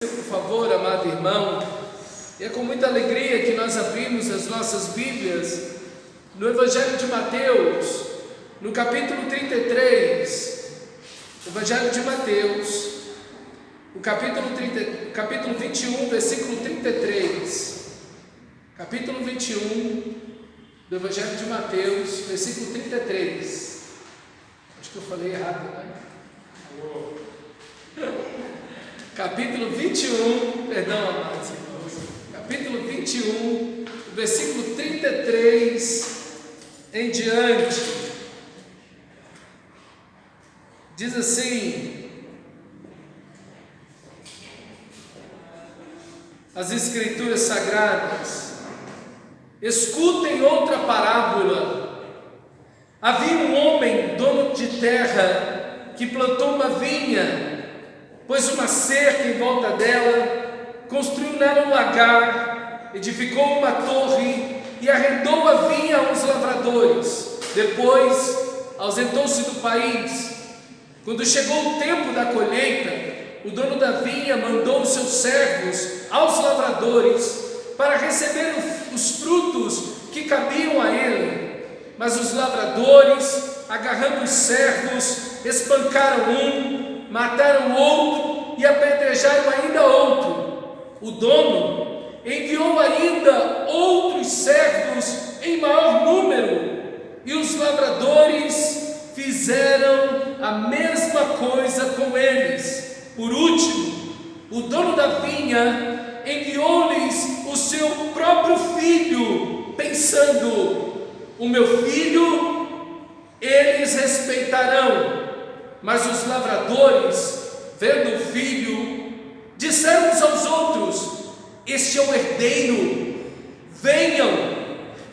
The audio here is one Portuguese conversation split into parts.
Por favor, amado irmão, é com muita alegria que nós abrimos as nossas Bíblias no Evangelho de Mateus, no capítulo 33, Evangelho de Mateus, o capítulo 21, versículo 33, capítulo 21 do Evangelho de Mateus, versículo 33, acho que eu falei errado, né? Capítulo 21, perdão, amados irmãos, capítulo 21, versículo 33 em diante, diz assim: as Escrituras Sagradas, escutem outra parábola. Havia um homem, dono de terra, que plantou uma vinha, pôs uma cerca em volta dela, construiu nela um lagar, edificou uma torre e arrendou a vinha a uns lavradores. Depois ausentou-se do país. Quando chegou o tempo da colheita, o dono da vinha mandou os seus servos aos lavradores para receber os frutos que cabiam a ele. Mas os lavradores, agarrando os servos, espancaram um, mataram outro e apedrejaram ainda outro. O dono enviou ainda outros servos em maior número, e os lavradores fizeram a mesma coisa com eles. Por último, o dono da vinha enviou-lhes o seu próprio filho, pensando: o meu filho eles respeitarão. Mas os lavradores, vendo o filho, disseram uns aos outros: este é o herdeiro, venham,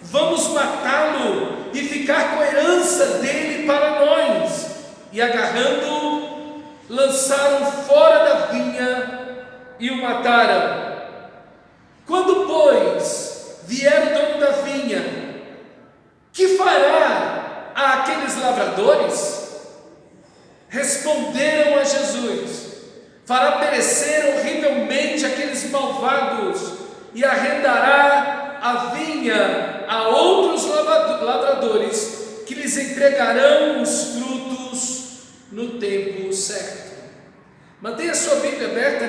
vamos matá-lo e ficar com a herança dele para nós. E agarrando-o, lançaram fora da vinha e o mataram. Quando, pois, vier o dono da vinha, que fará àqueles lavradores? Responderam a Jesus: fará perecer horrivelmente aqueles malvados e arrendará a vinha a outros lavradores, que lhes entregarão os frutos no tempo certo. Mantenha a sua Bíblia aberta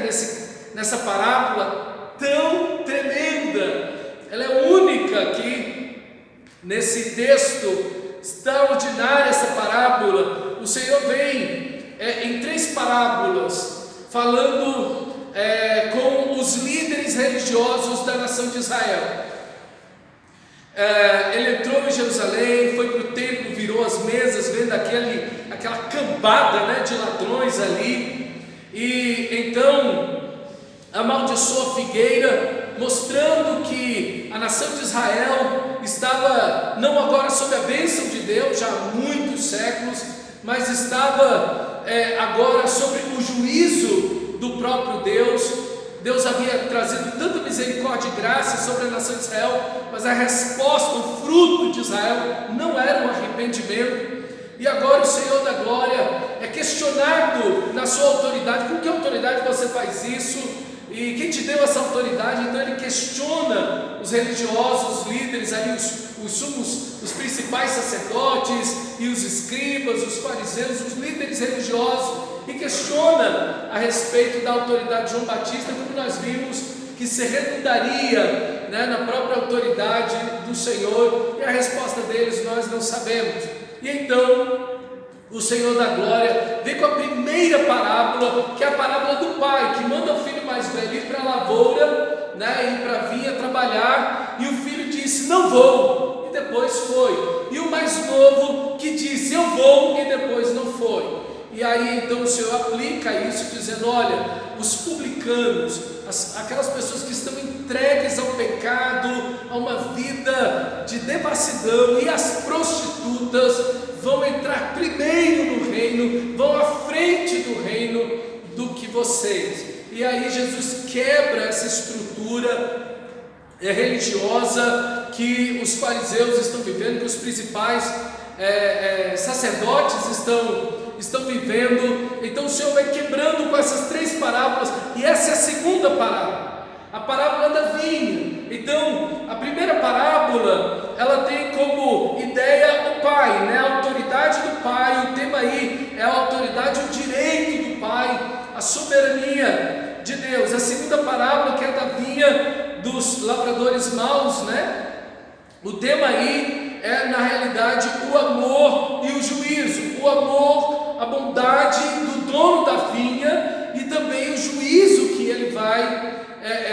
nessa parábola tão tremenda. Ela é única aqui nesse texto extraordinário. Essa parábola, o Senhor vem em três parábolas falando com os líderes religiosos da nação de Israel. Ele entrou em Jerusalém, foi para o templo, virou as mesas, vendo aquela cambada, de ladrões ali, e então amaldiçoou a figueira, mostrando que a nação de Israel estava não agora sob a bênção de Deus, já há muitos séculos, mas estava agora sobre o juízo do próprio Deus. Deus havia trazido tanta misericórdia e graça sobre a nação de Israel, mas a resposta, o fruto de Israel não era um arrependimento. E agora o Senhor da glória é questionado na sua autoridade: com que autoridade você faz isso? E quem te deu essa autoridade? Então ele questiona os religiosos, os líderes ali, os principais sacerdotes e os escribas, os fariseus, os líderes religiosos, e questiona a respeito da autoridade de João Batista, como nós vimos que se redundaria na própria autoridade do Senhor, e a resposta deles nós não sabemos. E então o Senhor da glória vem com a primeira parábola, que é a parábola do pai, que manda o filho mais velho ir para a lavoura, ir para a vinha trabalhar, e o filho disse: não vou, e depois foi. E o mais novo que disse: eu vou, e depois não foi. E aí então o Senhor aplica isso, dizendo: olha, os publicanos, aquelas pessoas que estão entregues ao pecado, a uma vida de devassidão, e as prostitutas vão entrar primeiro no reino, vão à frente do reino do que vocês. E aí Jesus quebra essa estrutura religiosa que os fariseus estão vivendo, que os principais sacerdotes estão estão vivendo. Então o Senhor vai quebrando com essas 3 parábolas, e essa é a segunda parábola, a parábola da vinha. Então a primeira parábola, ela tem como ideia o pai, né? A autoridade do pai. O tema aí é a autoridade, o direito do pai, a soberania de Deus. A segunda parábola, que é da vinha dos lavradores maus, né? O tema aí é, na realidade, o amor e o juízo. O amor, a bondade do dono da vinha, e também o juízo que ele vai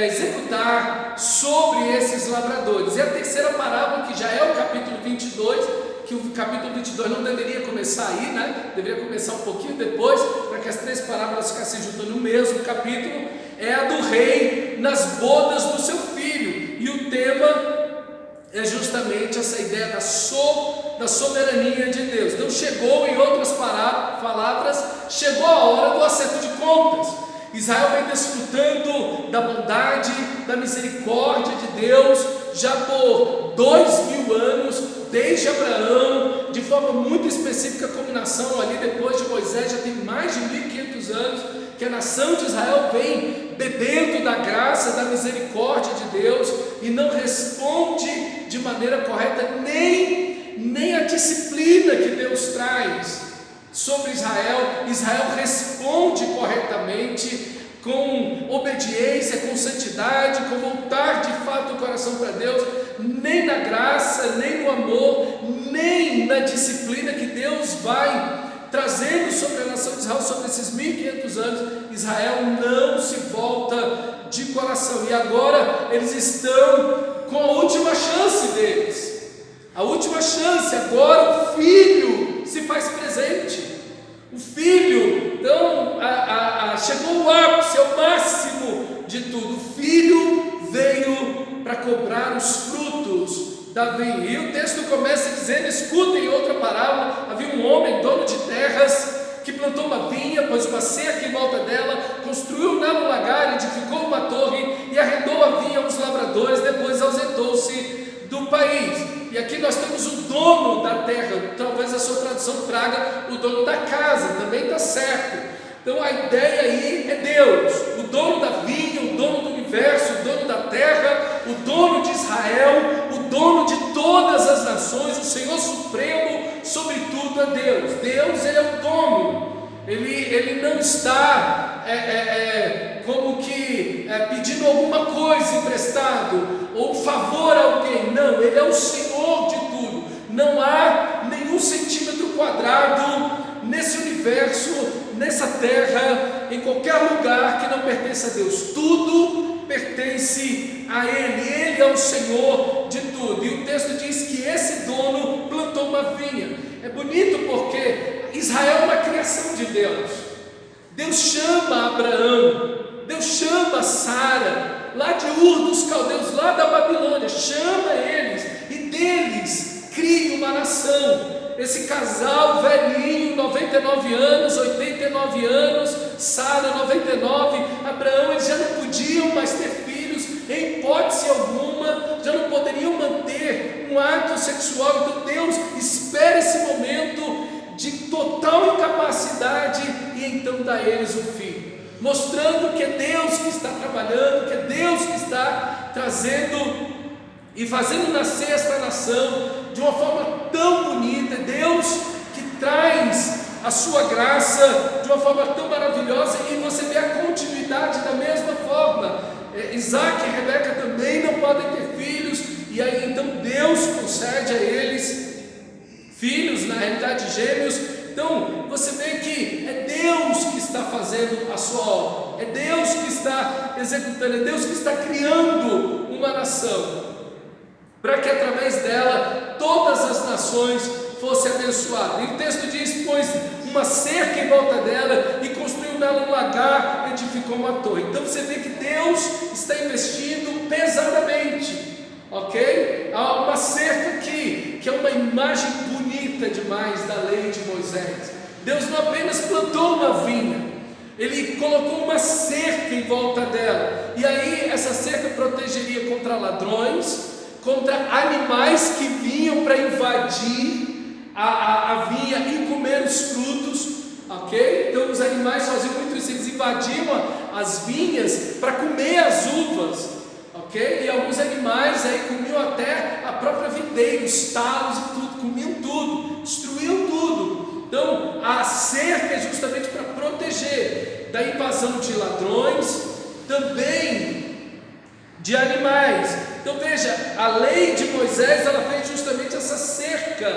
executar sobre esses lavradores. E a terceira parábola, que já é o capítulo 22, que o capítulo 22 não deveria começar aí, né? Deveria começar um pouquinho depois, para que as 3 parábolas ficassem juntando no mesmo capítulo, é a do rei nas bodas do seu filho. E o tema é justamente essa ideia da soberania de Deus. Então chegou, em outras palavras, chegou a hora do acerto de contas. Israel vem desfrutando da bondade, da misericórdia de Deus, já por 2000 anos, desde Abraão, de forma muito específica como nação, ali depois de Moisés, já tem mais de 1500 anos, que a nação de Israel vem bebendo da graça, da misericórdia de Deus, e não responde de maneira correta nem a disciplina que Deus traz sobre Israel. Israel responde corretamente, com obediência, com santidade, com voltar de fato o coração para Deus, nem na graça, nem no amor, nem na disciplina que Deus vai trazendo sobre a nação de Israel, sobre esses 1500 anos. Israel não se volta de coração, e agora eles estão com a última chance deles. A última chance, agora o filho se faz presente. O filho, então, chegou o ápice, é o máximo de tudo. O filho veio para cobrar os frutos da vinha. E o texto começa dizendo: escutem outra parábola. Havia um homem, dono de terras, que plantou uma vinha, pôs uma cerca em volta dela, construiu nela um lagar, edificou uma torre e arrendou a vinha aos lavradores. Depois ausentou-se do país. E aqui nós temos o dono da terra. Talvez a sua tradução traga o dono da casa, também está certo. Então a ideia aí é Deus, o dono da vinha, o dono do universo, o dono da terra, o dono de Israel, o dono de todas as nações, o Senhor Supremo sobre tudo é Deus. Deus, Ele é o dono. Ele não está como que pedindo alguma coisa emprestado, ou favor a alguém. Não, Ele é o Senhor de tudo. Não há nenhum centímetro quadrado nesse universo, nessa terra, em qualquer lugar que não pertence a Deus. Tudo pertence a Ele. Ele é o Senhor de tudo. E o texto diz que esse dono plantou uma vinha. É bonito porque Israel é uma criação de Deus. Deus chama Abraão, Deus chama Sara, lá de Ur dos Caldeus, lá da Babilônia, chama eles, e deles cria uma nação. Esse casal velhinho, 99 anos, 89 anos, Sara 99, Abraão, eles já não podiam mais ter filhos, em hipótese alguma, já não poderiam manter um ato sexual. Então Deus espera esse momento de total incapacidade e então dá a eles o filho, mostrando que é Deus que está trabalhando, que é Deus que está trazendo e fazendo nascer esta nação de uma forma tão bonita. É Deus que traz a sua graça de uma forma tão maravilhosa, e você vê a continuidade da mesma forma. Isaac e Rebeca também não podem ter filhos, e aí então Deus concede a eles filhos, na realidade gêmeos. Então você vê que é Deus que está fazendo a sua obra, é Deus que está executando, é Deus que está criando uma nação, para que através dela todas as nações fossem abençoadas. E o texto diz: pôs uma cerca em volta dela e construiu nela um lagar, edificou uma torre. Então você vê que Deus está investindo pesadamente, ok? Há uma cerca aqui, que é uma imagem bonita demais da lei de Moisés. Deus não apenas plantou uma vinha, Ele colocou uma cerca em volta dela, e aí essa cerca protegeria contra ladrões, contra animais que vinham para invadir a vinha e comer os frutos. ok? Então os animais faziam muito isso, eles invadiam as vinhas para comer as uvas, ok? E alguns animais aí comiam até a própria videira, os talos e tudo, comiam tudo, destruíam tudo. Então a cerca é justamente para proteger da invasão de ladrões, também de animais. Então veja, a lei de Moisés, ela fez justamente essa cerca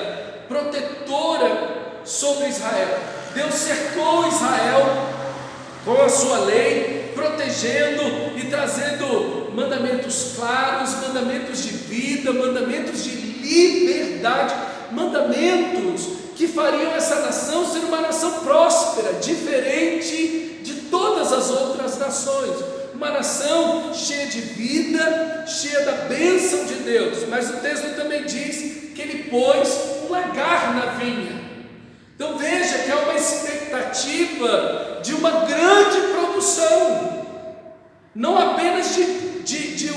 protetora sobre Israel. Deus cercou Israel com a sua lei, protegendo e trazendo mandamentos claros, mandamentos de vida, mandamentos de liberdade, mandamentos que fariam essa nação ser uma nação próspera, diferente de todas as outras nações, uma nação cheia de vida, cheia da bênção de Deus. Mas o texto também diz que ele pôs um lagar na vinha. Então veja que há uma expectativa de uma grande produção, não apenas de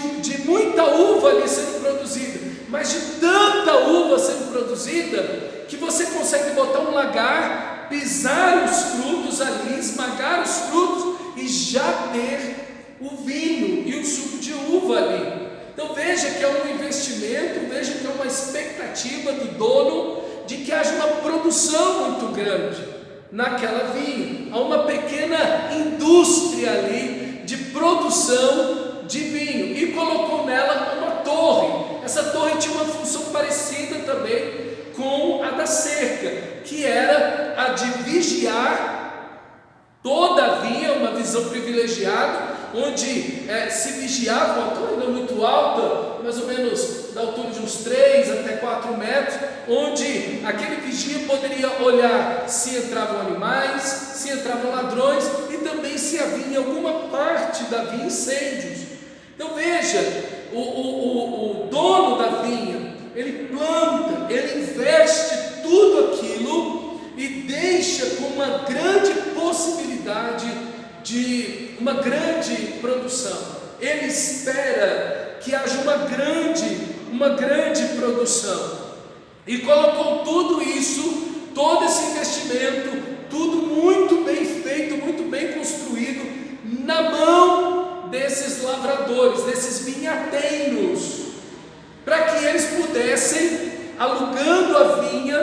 muita uva ali sendo produzida, mas de tanta uva sendo produzida, que você consegue botar um lagar, pisar os frutos ali, esmagar os frutos e já ter o vinho e o suco de uva ali. Então veja que é um investimento, veja que é uma expectativa do dono de que haja uma produção muito grande naquela vinha. Há uma pequena indústria ali de produção de vinho, e colocou nela uma torre. Essa torre tinha uma função parecida também com a da cerca, que era a de vigiar toda a vinha, uma visão privilegiada, onde se vigiava. Uma torre não muito alta, mais ou menos da altura de uns 3 até 4 metros, onde aquele vigia poderia olhar se entravam animais, se entravam ladrões, e também se havia em alguma parte da vinha incêndios. Então veja, o dono da vinha, ele planta, ele investe tudo aquilo e deixa com uma grande possibilidade de uma grande produção. Ele espera que haja uma grande produção, e colocou tudo isso, todo esse investimento, tudo muito bem feito, muito bem construído, na mão desses lavradores, desses vinhateiros, para que eles pudessem, alugando a vinha,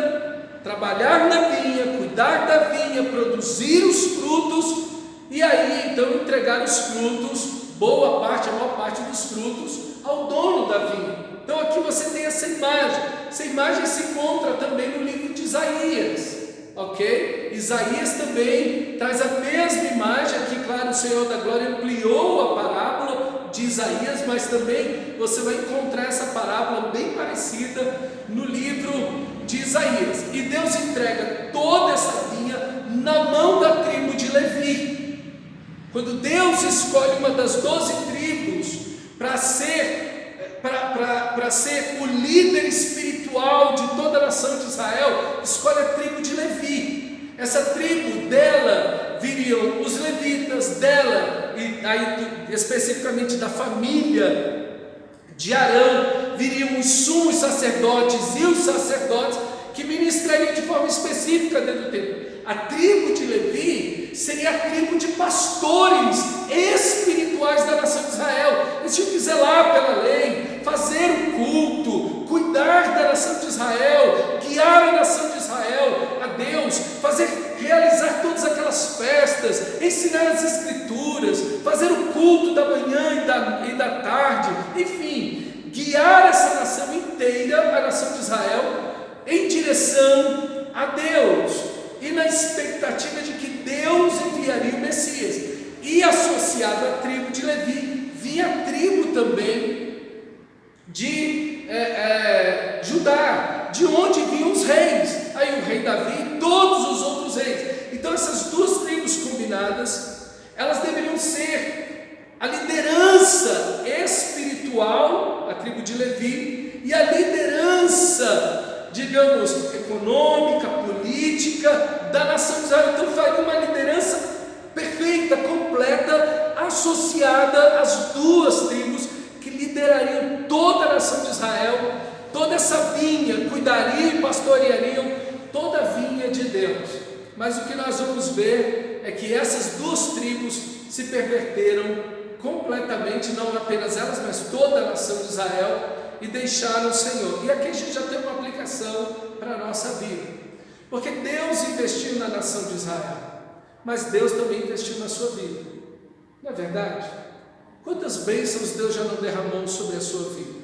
trabalhar na vinha, cuidar da vinha, produzir os frutos, e aí então entregar os frutos, boa parte, a maior parte dos frutos, ao dono da vinha. Então aqui você tem essa imagem se encontra também no livro de Isaías, ok? Isaías também traz a mesma imagem. Aqui, claro, o Senhor da Glória ampliou a parábola de Isaías, mas também você vai encontrar essa parábola bem parecida no livro de Isaías. E Deus entrega toda essa vinha na mão da tribo de Levi. Quando Deus escolhe uma das 12 tribos para ser o líder espiritual de toda a nação de Israel, escolhe a tribo de Levi. Essa tribo, dela viriam os levitas, dela, e aí especificamente da família de Arão, viriam os sumos sacerdotes e os sacerdotes que ministrariam de forma específica dentro do templo. A tribo de Levi seria a tribo de pastores espirituais da nação de Israel. Eles tinham que zelar pela lei, fazer o culto, cuidar da nação de Israel, guiar a nação de Israel a Deus, realizar todas aquelas festas, ensinar as escrituras, fazer o culto da manhã e da tarde, enfim, guiar essa nação inteira, a nação de Israel, em direção a Deus, e na expectativa de que Deus enviaria o Messias. E associado à tribo de Levi, vinha a tribo também de Judá, de onde vinham os reis, aí o rei Davi e todos os outros reis. Então essas duas tribos combinadas, elas deveriam ser a liderança espiritual, a tribo de Levi, e a liderança, digamos, econômica, política da nação de Israel. Então faria uma liderança perfeita, completa, associada às duas tribos que liderariam toda a nação de Israel, toda essa vinha, cuidariam e pastoreariam toda a vinha de Deus. Mas o que nós vamos ver é que essas duas tribos se perverteram completamente, não apenas elas, mas toda a nação de Israel, e deixaram o Senhor. E aqui a gente já tem uma aplicação para a nossa vida, porque Deus investiu na nação de Israel, mas Deus também investiu na sua vida, não é verdade? Quantas bênçãos Deus já não derramou sobre a sua vida?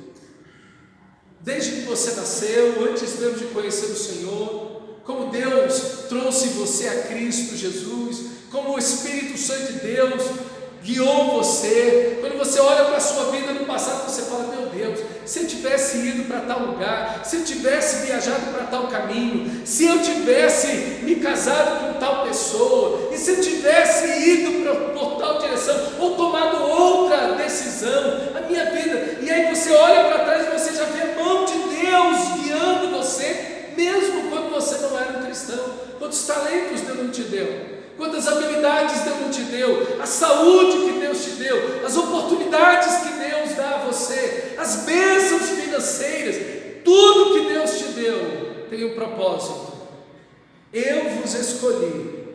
Desde que você nasceu, antes mesmo de conhecer o Senhor, como Deus trouxe você a Cristo Jesus, como o Espírito Santo de Deus guiou você. Quando você olha para a sua vida no passado, você fala: meu Deus, se eu tivesse ido para tal lugar, se eu tivesse viajado para tal caminho, se eu tivesse me casado com tal pessoa, e se eu tivesse ido por tal direção, ou tomado outra decisão, a minha vida. E aí você olha para trás e você já vê a mão de Deus guiando você, mesmo quando você não era um cristão. Quantos talentos Deus não te deu, quantas habilidades Deus não te deu, a saúde que Deus te deu, as oportunidades que Deus dá a você, as bênçãos financeiras, tudo que Deus te deu tem um propósito. Eu vos escolhi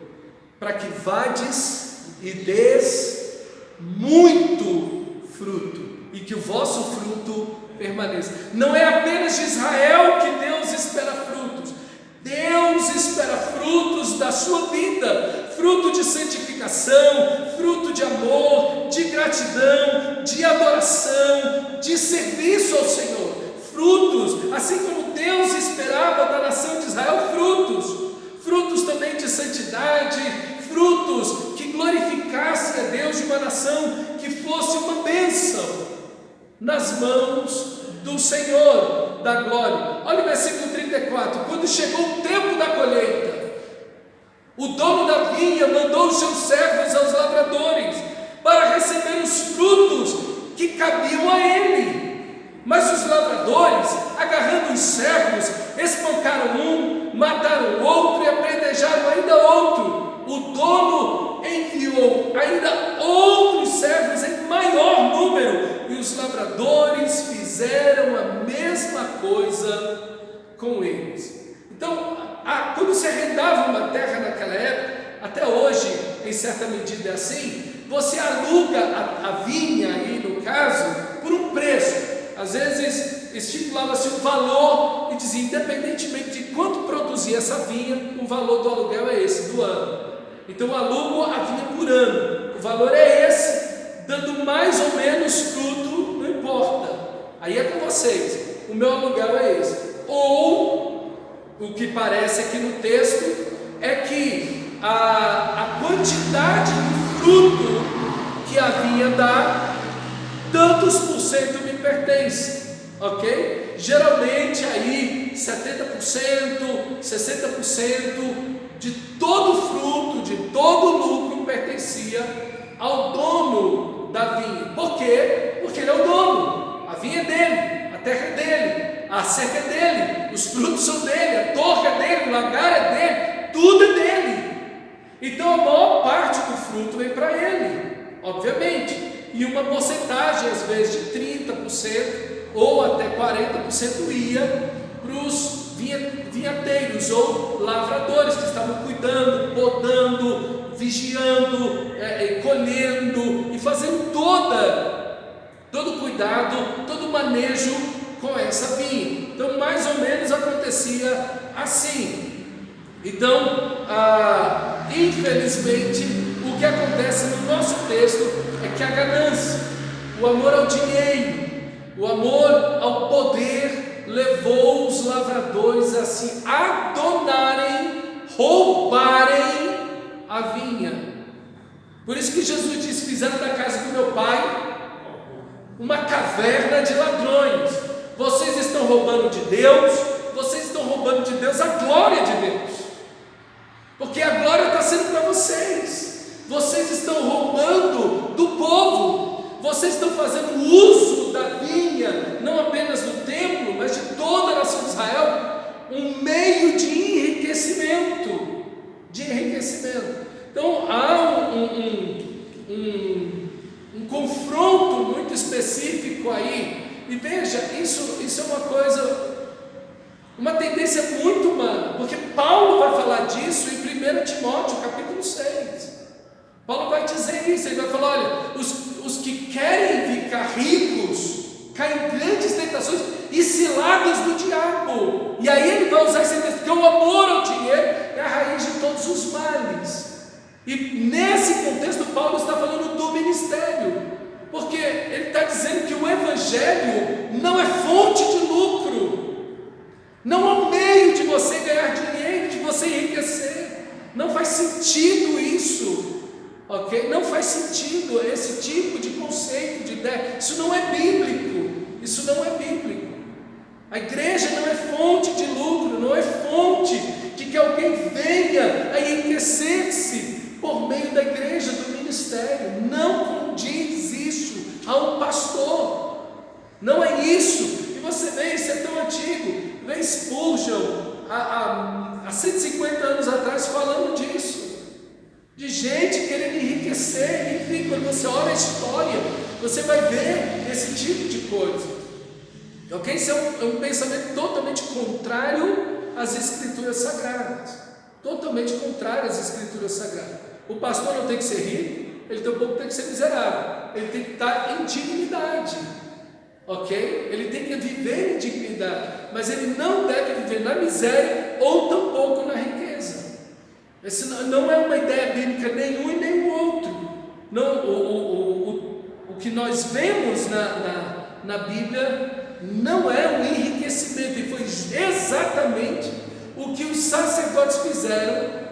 para que vades e des muito fruto, e que o vosso fruto permaneça. Não é apenas de Israel que Deus espera frutos. Deus espera frutos da sua vida, fruto de santificação, fruto de amor, de gratidão, de adoração, de serviço ao Senhor. Frutos, assim como Deus esperava da nação de Israel, frutos também de santidade, frutos que glorificassem a Deus, de uma nação que fosse uma bênção nas mãos do Senhor da glória. Olha o versículo 34. Quando chegou o tempo da colheita, o dono da vinha mandou os seus servos aos lavradores para receber os frutos que cabiam a ele. Mas os lavradores, agarrando os servos, espancaram um, mataram o outro e apedrejaram ainda outro. O dono enviou ainda outros servos em maior número, e os lavradores fizeram a mesma coisa com eles. Então, quando se arrendava uma terra naquela época, até hoje, em certa medida é assim, você aluga a vinha aí, no caso, por um preço. Às vezes estipulava-se um valor e dizia, independentemente de quanto produzia essa vinha, o valor do aluguel é esse, do ano. Então eu alugo a vinha por ano, o valor é esse, dando mais ou menos fruto, não importa, aí é com vocês, o meu aluguel é esse. Ou, o que parece aqui no texto, é que a quantidade de fruto que a vinha dá, tantos por cento me pertence, ok? Geralmente aí 70%, 60% de todo fruto, de todo lucro pertencia ao dono da vinha. Por quê? Porque ele é o dono, a vinha é dele, a terra é dele, a cerca é dele, os frutos são dele, a torre é dele, o lagar é dele, tudo é dele. Então a maior parte do fruto vem para ele, obviamente. E uma porcentagem, às vezes de 30% ou até 40% ia para os vinhateiros ou lavradores que estavam cuidando, podando, vigiando, colhendo e fazendo todo cuidado, todo manejo com essa vinha. Então mais ou menos acontecia assim. Então, infelizmente, o que acontece no nosso texto é que a ganância, o amor ao dinheiro, o amor ao poder levou os lavradores a se adonarem, roubarem a vinha. Por isso que Jesus disse: fizeram da casa do meu pai uma caverna de ladrões. Vocês estão roubando de Deus, vocês estão roubando de Deus a glória de Deus, porque a glória está sendo para vocês. Vocês estão roubando do povo, vocês estão fazendo uso da vinha, não apenas do templo, mas de toda a nação de Israel, um meio de enriquecimento. Então há um confronto muito específico aí, e veja, isso é uma coisa, uma tendência muito humana, porque Paulo vai falar disso em 1 Timóteo, capítulo 6. Paulo vai dizer isso, ele vai falar, olha, os que querem ficar ricos, caem em grandes tentações e ciladas do diabo. E aí ele vai usar esse texto, porque o amor ao dinheiro é a raiz de todos os males. E nesse contexto Paulo está falando do ministério, porque ele está dizendo que o evangelho não é fonte de lucro, não é um meio de você ganhar dinheiro, de você enriquecer. Não faz sentido isso, ok? Não faz sentido esse tipo de conceito, de ideia. Isso não é bíblico, isso não é bíblico. A igreja não é fonte de lucro, não é fonte de que alguém venha a enriquecer-se por meio da igreja, do ministério. Não condiz isso a um pastor, não é isso. E você vê, isso é tão antigo, vê Spurgeon há 150 anos atrás falando disso, de gente querendo enriquecer. Enfim, quando você olha a história, você vai ver esse tipo de coisa, ok? Isso é um pensamento totalmente contrário às escrituras sagradas, totalmente contrário às escrituras sagradas. O pastor não tem que ser rico, ele tampouco tem que ser miserável, ele tem que estar em dignidade, ok? Ele tem que viver em dignidade, mas ele não deve viver na miséria ou tampouco na riqueza. Essa não é uma ideia bíblica, nenhum e nem o outro. Não, o que nós vemos na Bíblia não é um enriquecimento, e foi exatamente o que os sacerdotes fizeram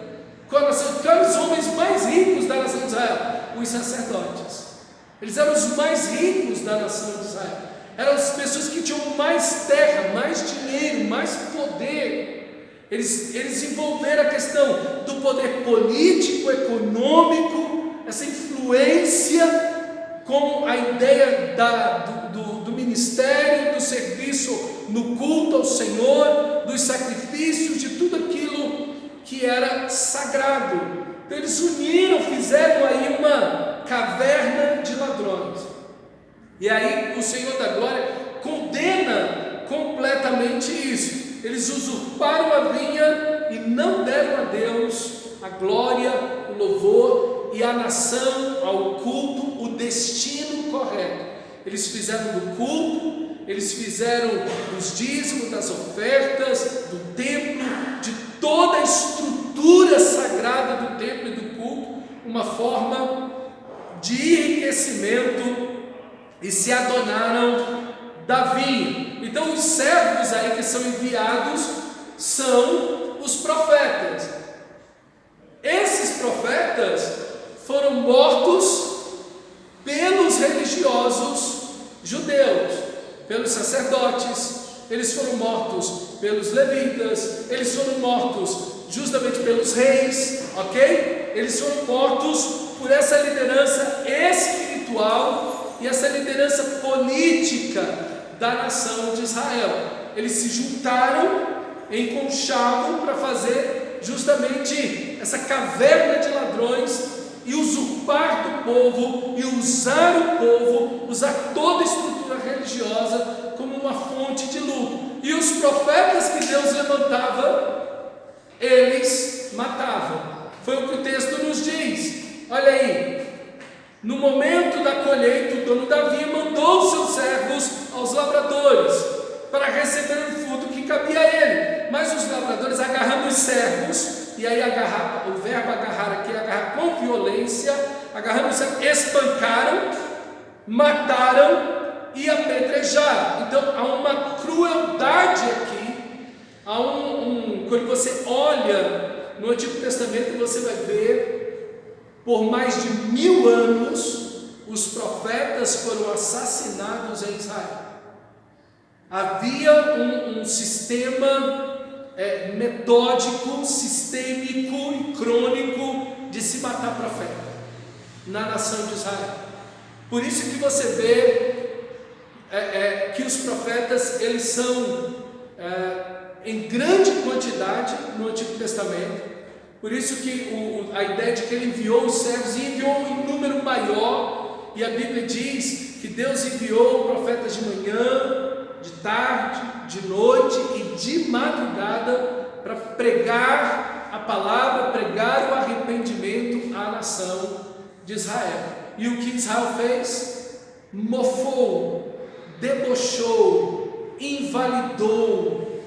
com a nação. Que eram os homens mais ricos da nação de Israel? Os sacerdotes. Eles eram os mais ricos da nação de Israel, eram as pessoas que tinham mais terra, mais dinheiro, mais poder. Eles desenvolveram a questão do poder político, econômico, essa influência com a ideia do ministério, do serviço no culto ao Senhor, dos sacrifícios, de tudo aquilo que era sagrado. Então eles uniram, fizeram aí uma caverna de ladrões. E aí o Senhor da Glória condena completamente isso. Eles usurparam a vinha e não deram a Deus a glória, o louvor e a nação, ao culto, o destino correto. Eles fizeram do culto, eles fizeram dos dízimos, das ofertas, do templo, de toda a estrutura sagrada do templo e do culto, uma forma de enriquecimento, e se adonaram da vinha. Então os servos aí que são enviados são os profetas. Esses profetas foram mortos pelos religiosos judeus, pelos sacerdotes. Eles foram mortos pelos levitas, eles foram mortos justamente pelos reis, ok? Eles foram mortos por essa liderança espiritual e essa liderança política da nação de Israel. Eles se juntaram em conchavo para fazer justamente essa caverna de ladrões e usurpar do povo e usar o povo, usar toda a estrutura religiosa como uma fonte de lucro. E os profetas que Deus levantava, eles matavam. Foi o que o texto nos diz. Olha aí, no momento da colheita, o dono da vinha mandou os seus servos aos lavradores para receber o fruto que cabia a ele. Mas os lavradores, agarrando os servos, e aí agarrar, o verbo agarrar aqui é agarrar com violência, agarrando os servos, espancaram, mataram e apedrejaram. Então há uma crueldade aqui, quando você olha no Antigo Testamento, você vai ver, por mais de 1000 anos, os profetas foram assassinados em Israel. Havia um sistema metódico, sistêmico e crônico de se matar profeta na nação de Israel. Por isso que você vê que os profetas, eles são em grande quantidade no Antigo Testamento. Por isso que a ideia de que ele enviou os servos, e enviou em número maior, e a Bíblia diz que Deus enviou profetas de manhã, de tarde, de noite e de madrugada para pregar a palavra, pregar o arrependimento à nação de Israel. E o que Israel fez? Mofou, debochou, invalidou,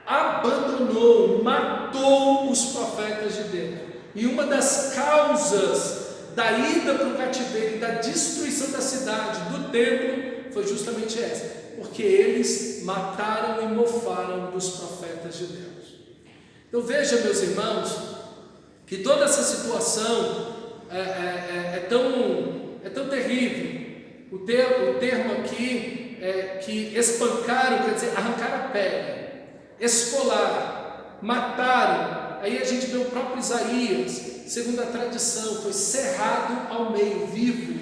abandonou, matou os profetas de Deus. E uma das causas da ida para o cativeiro e da destruição da cidade, do templo, foi justamente essa, porque eles mataram e mofaram dos profetas de Deus. Então veja, meus irmãos, que toda essa situação é tão terrível. O termo aqui que espancaram, quer dizer, arrancaram a pele, esfolar, mataram. Aí a gente vê o próprio Isaías, segundo a tradição, foi cerrado ao meio, vivo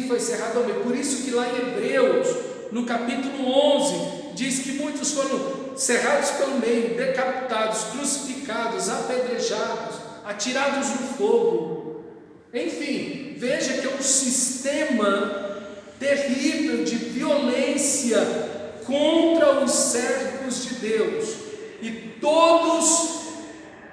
foi cerrado ao meio. Por isso que lá em Hebreus, no capítulo 11, diz que muitos foram cerrados pelo meio, decapitados, crucificados, apedrejados, atirados no fogo. Enfim, veja que é um sistema terrível de violência contra os servos de Deus, e todos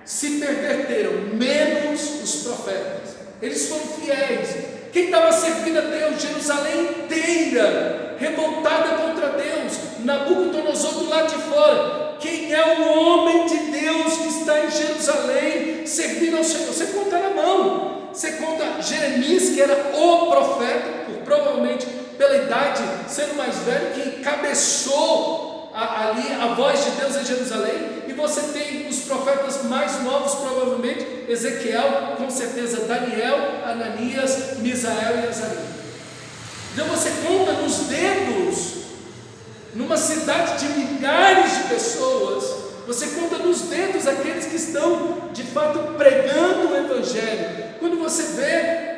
se perverteram, menos os profetas. Eles foram fiéis. Quem estava servindo a Deus? Jerusalém inteira revoltada contra Deus, Nabucodonosor do lado de fora. Quem é o homem de Deus que está em Jerusalém servindo ao Senhor? Você conta na mão. Você conta Jeremias, que era o profeta, provavelmente pela idade, sendo mais velho, que cabeçou ali a voz de Deus em Jerusalém. E você tem os profetas mais novos, provavelmente Ezequiel, com certeza Daniel, Ananias, Misael e Azarias. Então você conta nos dedos, numa cidade de milhares de pessoas, você conta nos dedos aqueles que estão de fato pregando o Evangelho. Quando você vê,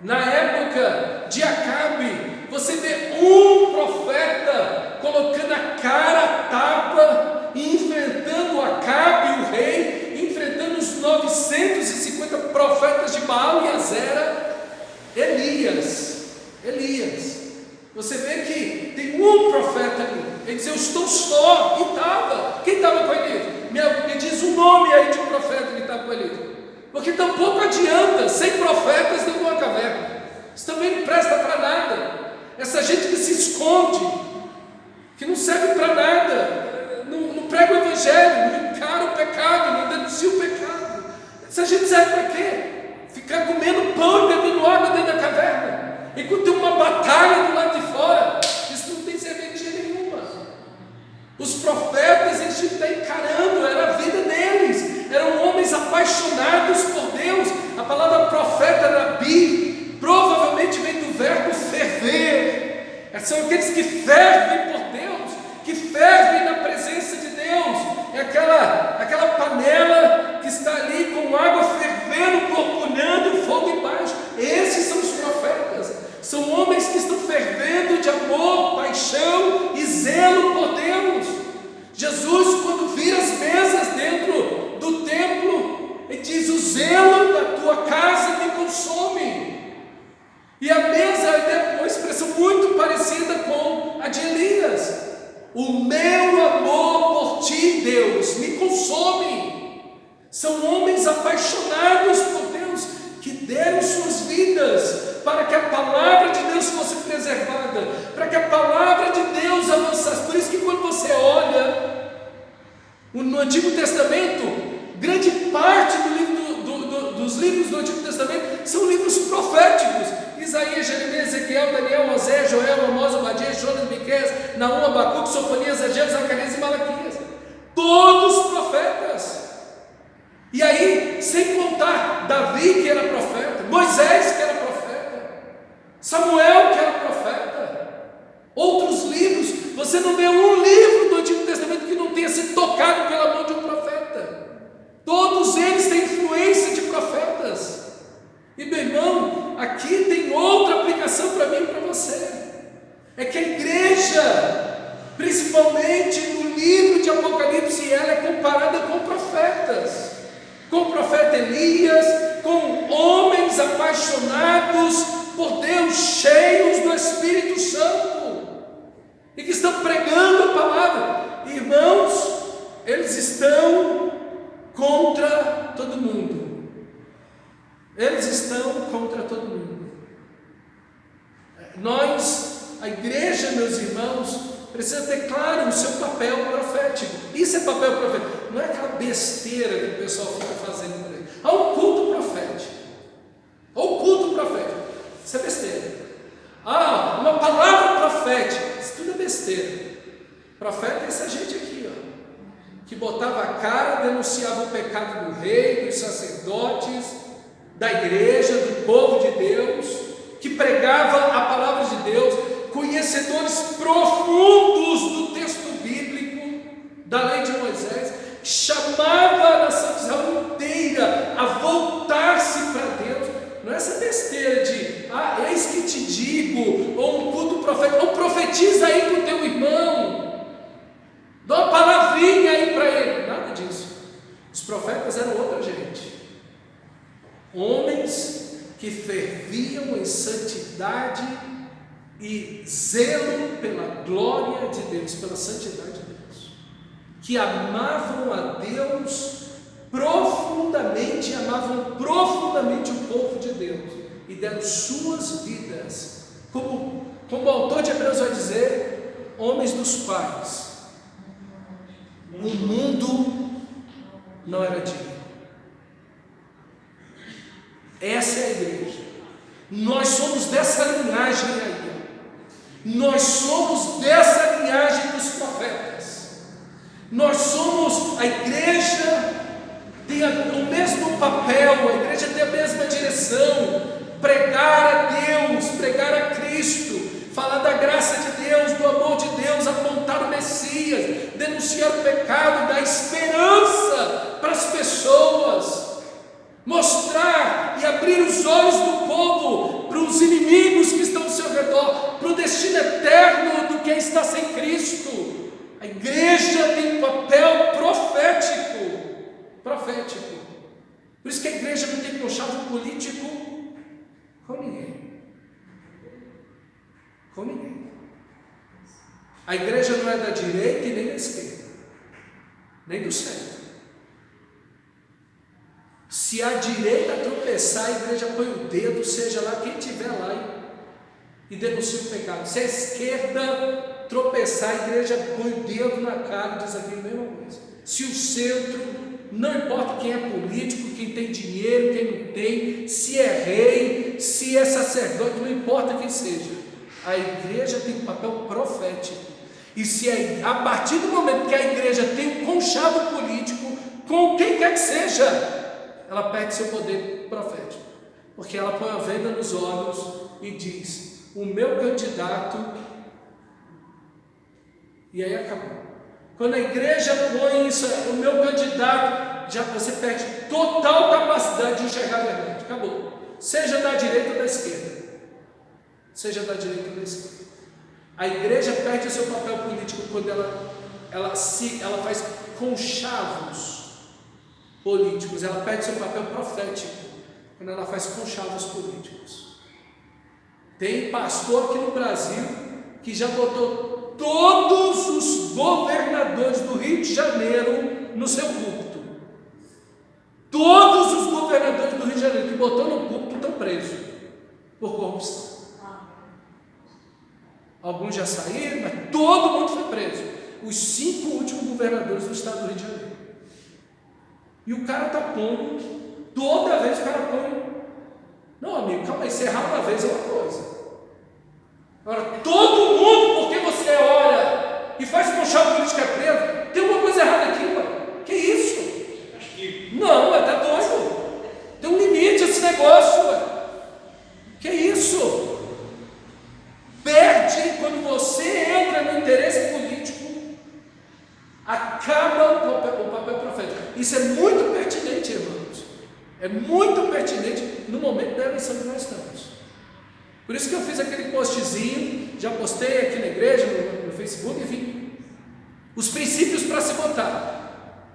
na época de Acabe, você vê um profeta colocando a cara a tapa e enfrentando Acabe, o rei, enfrentando os 950 profetas de Baal e Azera. Elias. Você vê que tem um profeta ali. Ele diz: eu estou só. E estava. Quem estava com ele? Me diz o nome aí de um profeta que estava com ele. Porque tampouco adianta 100 profetas dentro de uma caverna. Isso também não presta para nada. Essa gente que se esconde, que não serve para nada, não prega o Evangelho, não encara o pecado, não denuncia o pecado. Essa gente serve para quê? Ficar comendo pão e bebendo água dentro da caverna. Enquanto tem uma batalha do lado de fora, isso não tem serventia nenhuma. Os profetas, eles tinham que estar encarando, era a vida deles, eram homens apaixonados por Deus. A palavra profeta, Rabi, provavelmente vem do verbo ferver. São aqueles que fervem por Deus, que fervem na presença de Deus. É aquela panela que está ali com água fervendo, borbulhando e o fogo embaixo. Esses são os profetas. São homens que estão fervendo de amor, paixão e zelo por Deus. Jesus, quando vira as mesas dentro do templo, ele diz: o zelo da tua casa me consome. E a mesa é uma expressão muito parecida com a de Elias. O meu amor por ti, Deus, me consome. São homens apaixonados por Deus, que deram suas vidas para que a palavra de Deus fosse preservada, para que a palavra de Deus avançasse. Por isso que quando você olha no Antigo Testamento, grande parte dos livros do Antigo Testamento são livros proféticos. Isaías, Jeremias, Ezequiel, Daniel, Osés, Joel, Amós, Obadias, Jonas, Miqueias, Naum, Abacuque, Sofonias, Ageu, Zacarias e Malaquias. Todos profetas. E aí, sem contar Davi, que era profeta, Moisés, que era profeta, Samuel, que era profeta, outros livros. Você não vê um livro do Antigo Testamento que não tenha sido tocado pela mão de um profeta. Todos eles têm influência de profetas. E meu irmão, aqui tem outra aplicação para mim e para você. É que a igreja, principalmente no livro de Apocalipse, ela é comparada com profetas, com o profeta Elias, com homens apaixonados por Deus, cheios do Espírito Santo, e que estão pregando a palavra. Irmãos, eles estão contra todo mundo. Eles estão contra todo mundo. Nós, a igreja, meus irmãos, precisa ter claro o seu papel profético. Isso é papel profético. Não é aquela besteira que o pessoal fica fazendo por aí. Há um culto profético. Há um culto profético. Isso é besteira. Ah, uma palavra profética. Isso tudo é besteira. Profeta é essa gente aqui, ó, que botava a cara, denunciava o pecado do rei, dos sacerdotes, da igreja, do povo de Deus, que pregava a palavra de Deus, conhecedores profundos do texto bíblico, da lei de Moisés, que chamava a nação de Israel inteira a voltar-se para Deus. Não é essa besteira de, eis que te digo, ou um culto profético, ou profetiza aí para o teu irmão, dá uma palavrinha aí para ele. Nada disso. Os profetas eram outra gente. Homens que ferviam em santidade e zelo pela glória de Deus, pela santidade de Deus, que amavam a Deus profundamente, amavam profundamente o povo de Deus e deram suas vidas, como o autor de Hebreus vai dizer, homens dos quais o mundo não era digno. Essa é a igreja. Nós somos dessa linhagem aí. Nós somos dessa linhagem dos profetas. Nós somos, a igreja tem o mesmo papel, a igreja tem a mesma direção: pregar a Deus, pregar a Cristo, falar da graça de Deus, do amor de Deus, apontar o Messias, denunciar o pecado, dar esperança para as pessoas, mostrar e abrir os olhos do povo para os inimigos que estão ao seu redor, para o destino eterno do que está sem Cristo. A igreja tem um papel profético. Por isso que a igreja não tem conchavo político com ninguém. Com ninguém. A igreja não é da direita e nem da esquerda, nem do centro. Se a direita tropeçar, a igreja põe o dedo, seja lá quem estiver lá, e denuncia o pecado. Se a esquerda tropeçar, a igreja põe o dedo na cara e diz aqui a mesma coisa. Se o centro, não importa quem é político, quem tem dinheiro, quem não tem, se é rei, se é sacerdote, não importa quem seja, a igreja tem um papel profético. E se a partir do momento que a igreja tem um conchavo político, com quem quer que seja, ela perde seu poder profético, porque ela põe a venda nos olhos e diz: o meu candidato, e aí acabou. Quando a igreja põe isso, o meu candidato, já você perde total capacidade de enxergar a verdade. Acabou. Seja da direita ou da esquerda. Seja da direita ou da esquerda. A igreja perde o seu papel político quando ela faz conchavos políticos. Ela perde seu papel profético quando ela faz conchavos políticos. Tem pastor aqui no Brasil que já botou todos os governadores do Rio de Janeiro no seu púlpito. Todos os governadores do Rio de Janeiro que botou no púlpito estão presos por corrupção. Alguns já saíram, mas todo mundo foi preso. Os 5 últimos governadores do estado do Rio de Janeiro. E o cara está pondo, toda vez o cara põe. Não, amigo, calma aí, se errar uma vez é uma coisa. Agora, todo mundo, porque você ora e faz conchavo político é preso, tem uma coisa errada aqui, ué. Que isso? Não, tá doido. Tem um limite esse negócio, ué. Que isso? Perde quando você entra no interesse político, acaba o papel profético. Isso é muito pertinente, irmãos. É muito pertinente no momento da eleição que nós estamos. Por isso que eu fiz aquele postzinho, já postei aqui na igreja, no Facebook, enfim. Os princípios para se votar.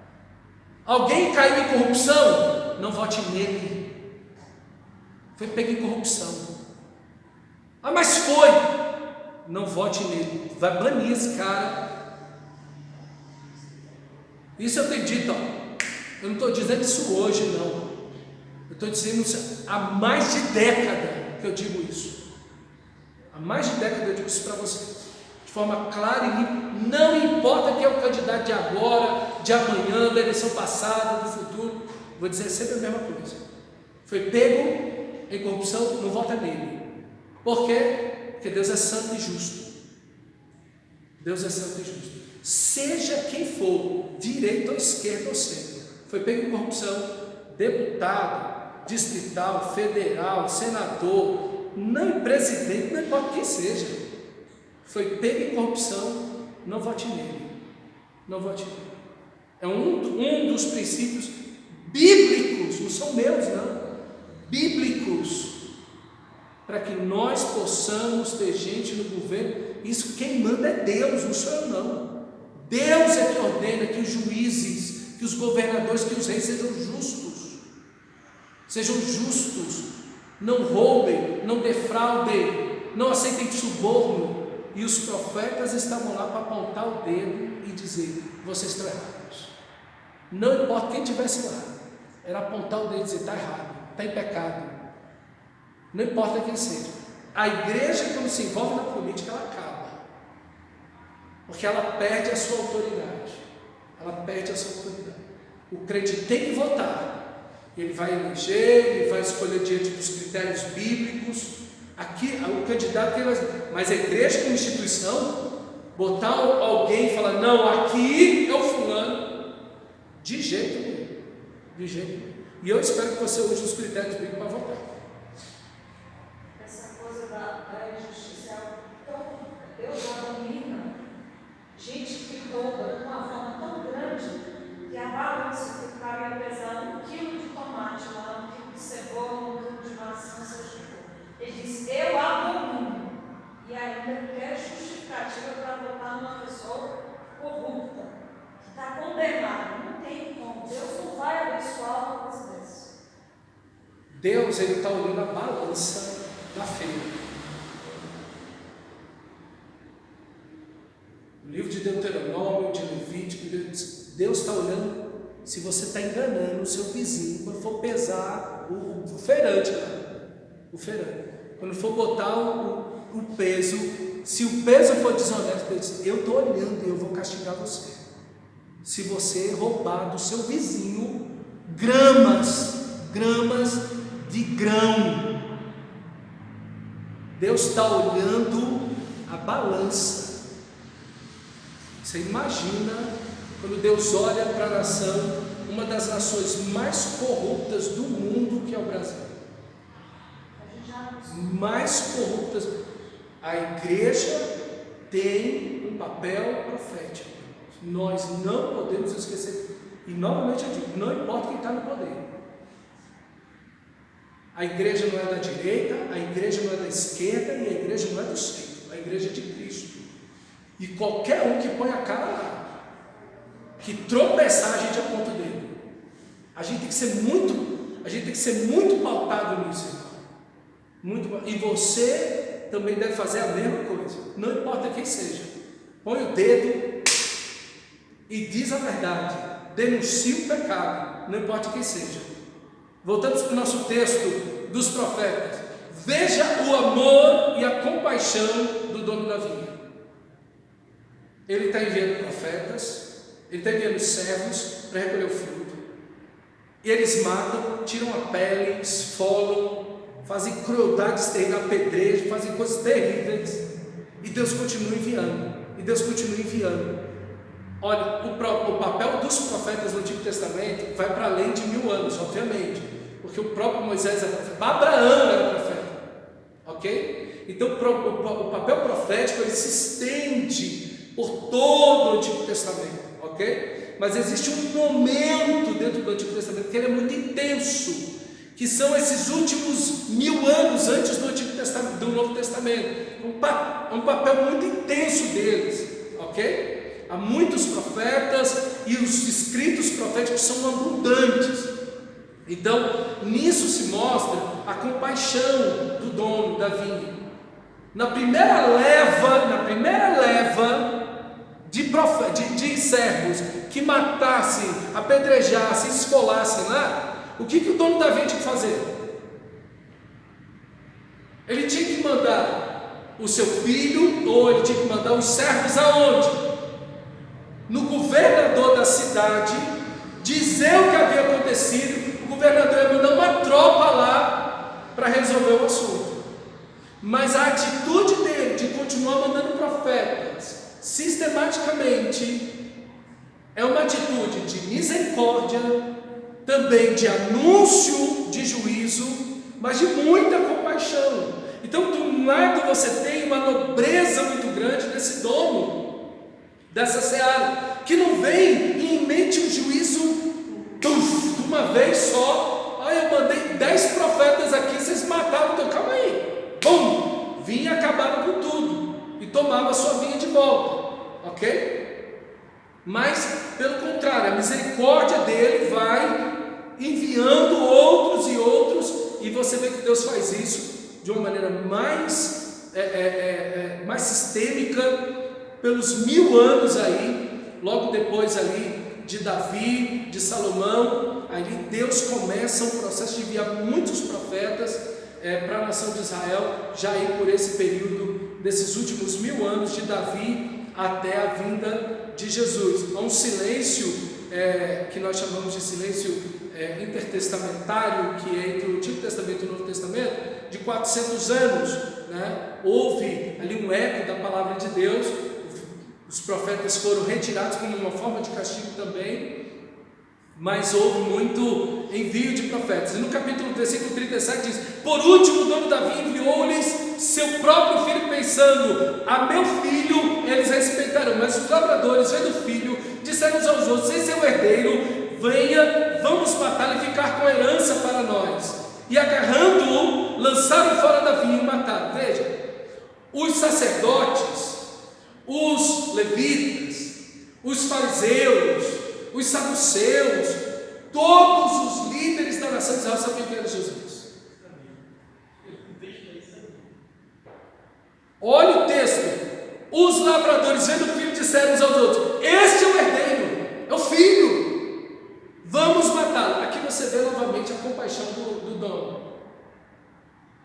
Alguém caiu em corrupção? Não vote nele. Foi pego em corrupção. Ah, mas foi. Não vote nele. Vai banir esse cara. Isso eu tenho dito, eu não estou dizendo isso hoje, não. Eu estou dizendo isso há mais de década que eu digo isso. Há mais de década eu digo isso para vocês, de forma clara e limpa. Não importa quem é o candidato de agora, de amanhã, da eleição passada, do futuro, vou dizer sempre a mesma coisa. Foi pego em corrupção, não vota nele. Por quê? Porque Deus é santo e justo. Deus é santo e justo. Seja quem for, direita ou esquerda ou centro, foi pego em corrupção, deputado, distrital, federal, senador, não presidente, não importa quem seja, foi pego em corrupção, não vote nele. Não vote nele. É um dos princípios bíblicos, não são meus, não, bíblicos, para que nós possamos ter gente no governo. Isso quem manda é Deus, não sou eu, não. Deus é que ordena que os juízes, que os governadores, que os reis sejam justos, não roubem, não defraudem, não aceitem suborno. E os profetas estavam lá para apontar o dedo e dizer: vocês estão errados. Não importa quem estivesse lá, era apontar o dedo e dizer: está errado, está em pecado. Não importa quem seja. A igreja, quando se envolve na política, ela acaba, porque ela perde a sua autoridade. O crente tem que votar, ele vai eleger, ele vai escolher diante dos critérios bíblicos. Aqui o candidato que vai, mas a igreja como instituição, botar alguém e falar: não, aqui é o fulano, de jeito nenhum. E eu espero que você use os critérios bíblicos para votar. Essa coisa da injustiça, então, Deus abomina gente que rouba de uma forma tão grande que a balança que o cara ia pesar 1 quilo de tomate, 1 quilo de cebola, 1 quilo de maçã, seja o que for. Ele diz: eu abomino. E ainda quer justificativa para votar numa pessoa corrupta, que está condenada. Não tem como. Deus não vai abençoar uma coisa dessa. Deus, ele está olhando a balança da fé. O livro de Deuteronômio, de Levítico, Deus está olhando se você está enganando o seu vizinho quando for pesar o feirante lá. O feirante. Quando for botar o peso, se o peso for desonesto, Deus diz: eu estou olhando e eu vou castigar você. Se você roubar do seu vizinho gramas de grão, Deus está olhando a balança. Você imagina quando Deus olha para a nação, uma das nações mais corruptas do mundo, que é o Brasil. Mais corruptas. A igreja tem um papel profético. Nós não podemos esquecer. E novamente eu digo: não importa quem está no poder. A igreja não é da direita, a igreja não é da esquerda e a igreja não é do centro. A igreja é de Cristo. E qualquer um que põe a cara lá, que tropeçar, a gente aponta o dedo. A gente tem que ser muito pautado nisso, irmão. E você também deve fazer a mesma coisa. Não importa quem seja. Põe o dedo e diz a verdade. Denuncia o pecado, não importa quem seja. Voltamos para o nosso texto dos profetas. Veja o amor e a compaixão do dono da vinha. Ele está enviando profetas, ele está enviando servos para recolher o fruto. E eles matam, tiram a pele, esfolam, fazem crueldades terríveis, apedrejam, fazem coisas terríveis. E Deus continua enviando. Olha, o papel dos profetas no Antigo Testamento vai para além de 1000 anos, obviamente, porque o próprio Moisés era profeta, Abraão era profeta, ok? Então o papel profético ele se estende por todo o Antigo Testamento, ok? Mas existe um momento dentro do Antigo Testamento que ele é muito intenso, que são esses últimos 1000 anos antes do Antigo Testamento, do Novo Testamento, um papel muito intenso deles, ok? Há muitos profetas e os escritos proféticos são abundantes. Então, nisso se mostra a compaixão do dono da vinha. Na primeira leva de servos que matassem, apedrejassem, esfolassem lá, o que o dono da vinha tinha que fazer? Ele tinha que mandar o seu filho, ou ele tinha que mandar os servos aonde? No governador da cidade, dizer o que havia acontecido. O governador ia mandar uma tropa lá para resolver o assunto. Mas a atitude dele de continuar mandando profetas sistematicamente é uma atitude de misericórdia, também de anúncio de juízo, mas de muita compaixão. Então, de um lado você tem uma nobreza muito grande desse dono, dessa seara, que não vem e emite um juízo de uma vez só. Eu mandei 10 profetas aqui, vocês mataram, então calma aí. Bum! Vinha e acabava com tudo, e tomava a sua vinha de volta, ok? Mas, pelo contrário, a misericórdia dele vai enviando outros e outros, e você vê que Deus faz isso de uma maneira mais sistêmica, pelos 1000 anos aí, logo depois ali de Davi, de Salomão. Ali Deus começa um processo de enviar muitos profetas para a nação de Israel, já aí por esse período, desses últimos 1000 anos de Davi até a vinda de Jesus. Há um silêncio que nós chamamos de silêncio intertestamentário, que é entre o Antigo Testamento e o Novo Testamento, de 400 anos, né? Houve ali um eco da palavra de Deus, os profetas foram retirados como uma forma de castigo também, mas houve muito envio de profetas. E no capítulo versículo 37 diz: por último o dono Davi enviou-lhes seu próprio filho, pensando: a meu filho eles respeitarão. Mas os lavradores, vendo o filho, disseram uns aos outros: esse é o herdeiro, venha, vamos matá-lo e ficar com a herança para nós. E agarrando-o, lançaram fora da vinha e mataram. Veja, os sacerdotes, os levitas, os fariseus, os saduceus, todos os líderes da nação de Israel sabiam que era Jesus. Olha o texto: os lavradores, vendo o filho, disseram uns aos outros: este é o herdeiro, é o filho, vamos matá-lo. Aqui você vê novamente a compaixão do dono.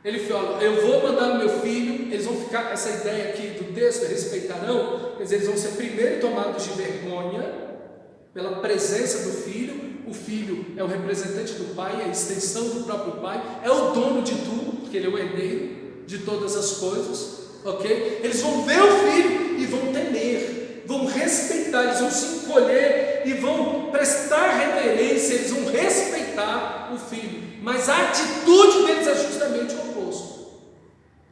Ele fala: eu vou mandar o meu filho. Eles vão ficar, essa ideia aqui do texto, respeitarão, quer dizer, eles vão ser primeiro tomados de vergonha pela presença do filho. O filho é o representante do pai, é a extensão do próprio pai, é o dono de tudo, porque ele é o herdeiro de todas as coisas, ok? Eles vão ver o filho e vão temer, vão respeitar, eles vão se encolher e vão prestar reverência, eles vão respeitar o filho, mas a atitude deles é justamente o oposto,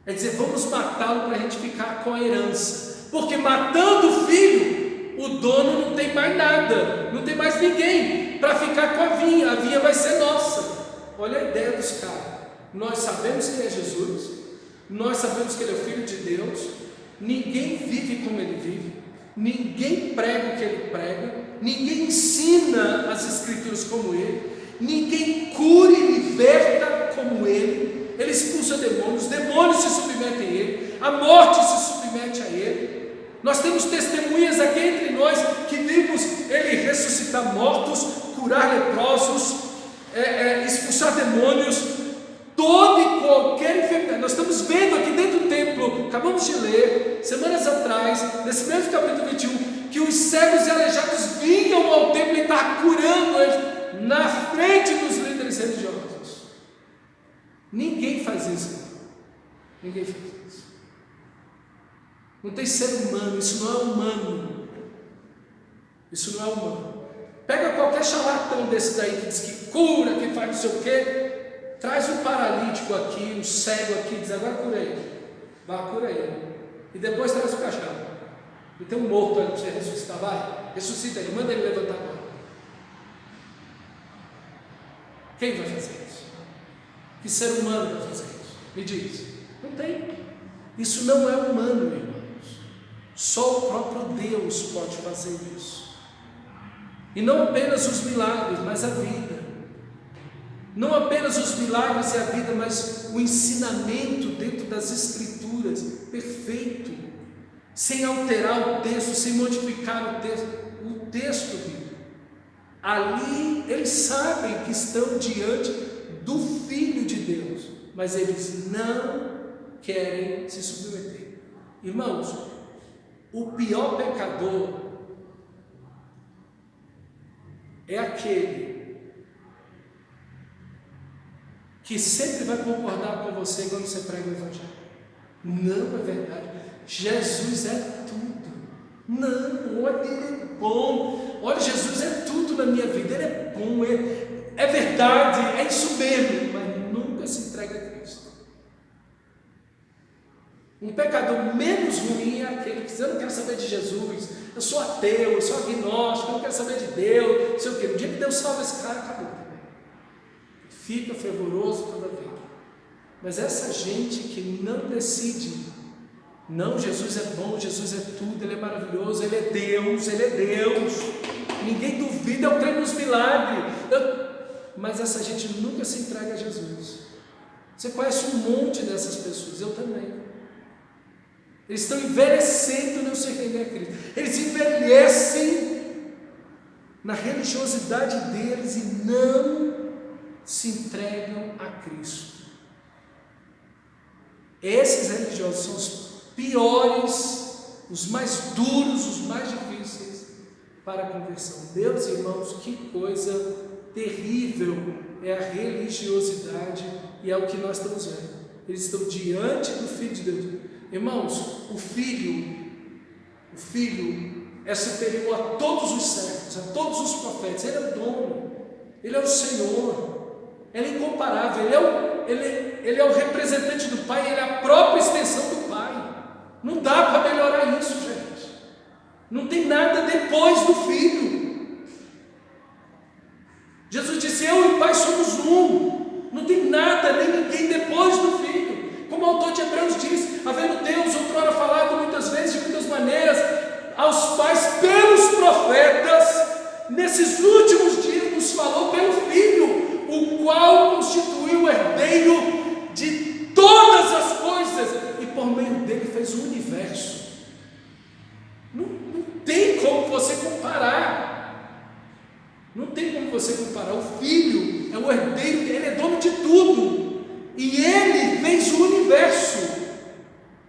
é dizer: vamos matá-lo para a gente ficar com a herança, porque matando o filho, o dono não tem mais nada, não tem mais ninguém para ficar com a vinha vai ser nossa. Olha a ideia dos caras. Nós sabemos quem é Jesus, nós sabemos que ele é o Filho de Deus, ninguém vive como ele vive, ninguém prega o que ele prega, ninguém ensina as Escrituras como ele, ninguém cura e liberta como ele, ele expulsa demônios, os demônios se submetem a ele, a morte se submete a ele. Nós temos testemunhas aqui entre nós que vimos ele ressuscitar mortos, curar leprosos, expulsar demônios, toda e qualquer enfermidade. Nós estamos vendo aqui dentro do templo, acabamos de ler, semanas atrás, nesse mesmo capítulo 21, que os cegos e aleijados vinham ao templo e estavam curando eles na frente dos líderes religiosos. Ninguém faz isso. Ninguém faz isso. Não tem ser humano, isso não é humano. Isso não é humano. Pega qualquer charlatão desse daí que diz que cura, que faz não sei o quê, traz um paralítico aqui, um cego aqui, diz: agora cura ele. Vá, cura ele. E depois traz o caixão. E tem um morto ali para você ressuscitar. Vai, ressuscita ele, manda ele levantar agora. Quem vai fazer isso? Que ser humano vai fazer isso? Me diz. Não tem. Isso não é humano, irmãos. Só o próprio Deus pode fazer isso. E não apenas os milagres, mas a vida. Não apenas os milagres e a vida, mas o ensinamento dentro das Escrituras, perfeito, sem alterar o texto, sem modificar o texto bíblico. ali eles sabem que estão diante do Filho de Deus, mas eles não querem se submeter. Irmãos, o pior pecador é aquele que sempre vai concordar com você quando você prega o Evangelho. Não é verdade. Jesus é tudo. Não, olha, Ele é bom. Olha, Jesus é tudo na minha vida. Ele é bom, é verdade, é isso mesmo. Mas nunca se entrega a Cristo. Um pecador menos ruim é aquele que diz: eu não quero saber de Jesus, eu sou ateu, eu sou agnóstico, eu não quero saber de Deus, não sei o quê. No dia que Deus salva esse cara, acabou também. Fica fervoroso toda a vida. Mas essa gente que não decide, não, Jesus é bom, Jesus é tudo, Ele é maravilhoso, Ele é Deus, Ele é Deus, ninguém duvida, eu creio nos milagres, mas essa gente nunca se entrega a Jesus. Você conhece um monte dessas pessoas, eu também. Eles estão envelhecendo e não se rendem a Cristo. Eles envelhecem na religiosidade deles e não se entregam a Cristo. Esses religiosos são os piores, os mais duros, os mais difíceis para a conversão. Meus irmãos, que coisa terrível é a religiosidade, e é o que nós estamos vendo. Eles estão diante do Filho de Deus. Irmãos, o Filho é superior a todos os servos, a todos os profetas. Ele é o dono, Ele é o Senhor, Ele é incomparável, Ele é o representante do Pai, Ele é a própria extensão do Pai. Não dá para melhorar isso, gente. Não tem nada depois do Filho. Jesus disse: eu e o Pai somos um. Não tem nada nem ninguém depois do Filho. Como o autor de Hebreus diz: havendo Deus outrora falado muitas vezes, de muitas maneiras, aos pais pelos profetas, nesses últimos dias nos falou pelo Filho, o qual constituiu o herdeiro de todas as coisas, e por meio dele fez o universo. Não tem como você comparar. Não tem como você comparar. O Filho é o herdeiro, ele é dono de tudo. E Ele fez o universo.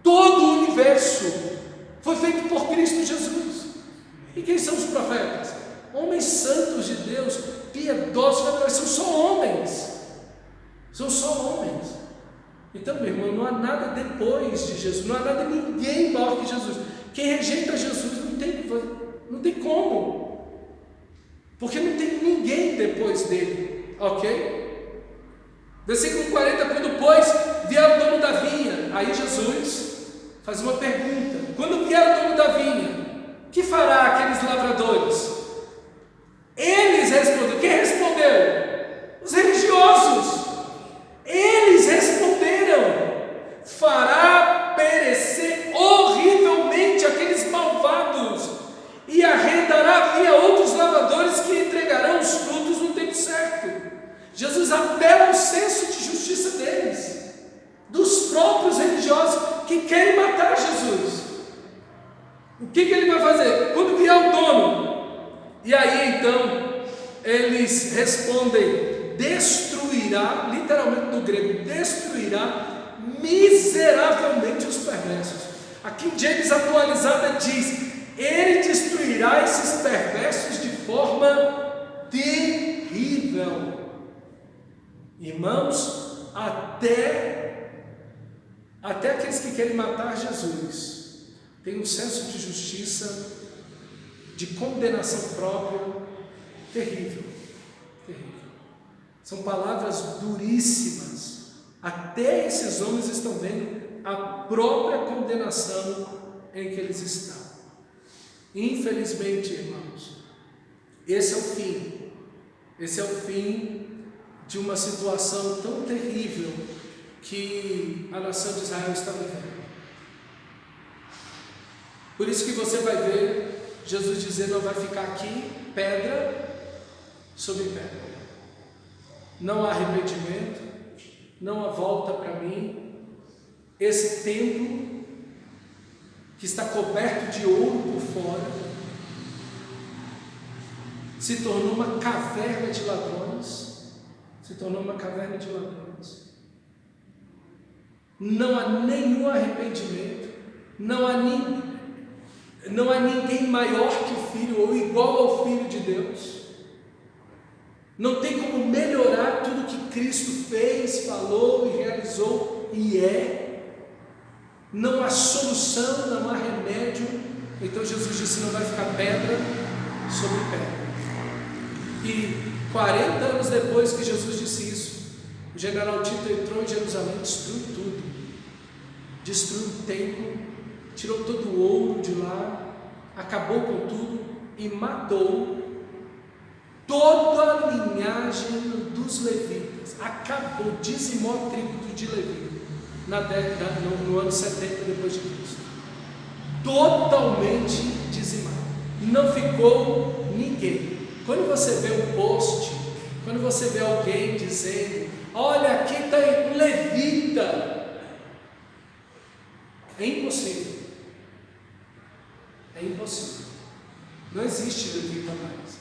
Todo o universo foi feito por Cristo Jesus. E quem são os profetas? Homens santos de Deus, piedosos, mas são só homens. São só homens. Então, meu irmão, não há nada depois de Jesus. Não há nada, ninguém maior que Jesus. Quem rejeita Jesus não tem como. Porque não tem ninguém depois dele. Ok? Versículo 40, quando pois vier o dono da vinha, aí Jesus faz uma pergunta: quando vier o dono da vinha, que fará aqueles lavradores? Eles responderam. Quem respondeu? Os religiosos. Eles responderam: fará perecer horrivelmente aqueles malvados e arrendará a vinha a outros lavradores que entregarão os frutos no tempo certo. Jesus apela ao senso de justiça deles, dos próprios religiosos que querem matar Jesus. O que ele vai fazer? Quando vier o dono, e aí então eles respondem: destruirá, literalmente no grego, destruirá miseravelmente os perversos. Aqui James atualizada diz: ele destruirá esses perversos de forma terrível. Irmãos, até aqueles que querem matar Jesus têm um senso de justiça, de condenação própria terrível, terrível. São palavras duríssimas. Até esses homens estão vendo a própria condenação em que eles estão. Infelizmente, irmãos, esse é o fim. Esse é o fim de uma situação tão terrível que a nação de Israel está vivendo. Por isso que você vai ver Jesus dizendo: não vai ficar aqui pedra sobre pedra. Não há arrependimento, não há volta para mim. Esse templo que está coberto de ouro por fora se tornou uma caverna de ladrões. Se tornou uma caverna de ladrões. Não há nenhum arrependimento, não há ninguém maior que o Filho ou igual ao Filho de Deus. Não tem como melhorar tudo que Cristo fez, falou e realizou e é. Não há solução, não há remédio. Então Jesus disse: não vai ficar pedra sobre pedra. E 40 anos depois que Jesus disse isso, o general Tito entrou em Jerusalém, destruiu tudo, destruiu o templo, tirou todo o ouro de lá, acabou com tudo e matou toda a linhagem dos levitas. Acabou, dizimou a tribo de Levi no ano 70 depois de Cristo. Totalmente dizimado, não ficou ninguém. Quando você vê um post, quando você vê alguém dizendo: olha, aqui está um levita, é impossível. É impossível. Não existe levita mais.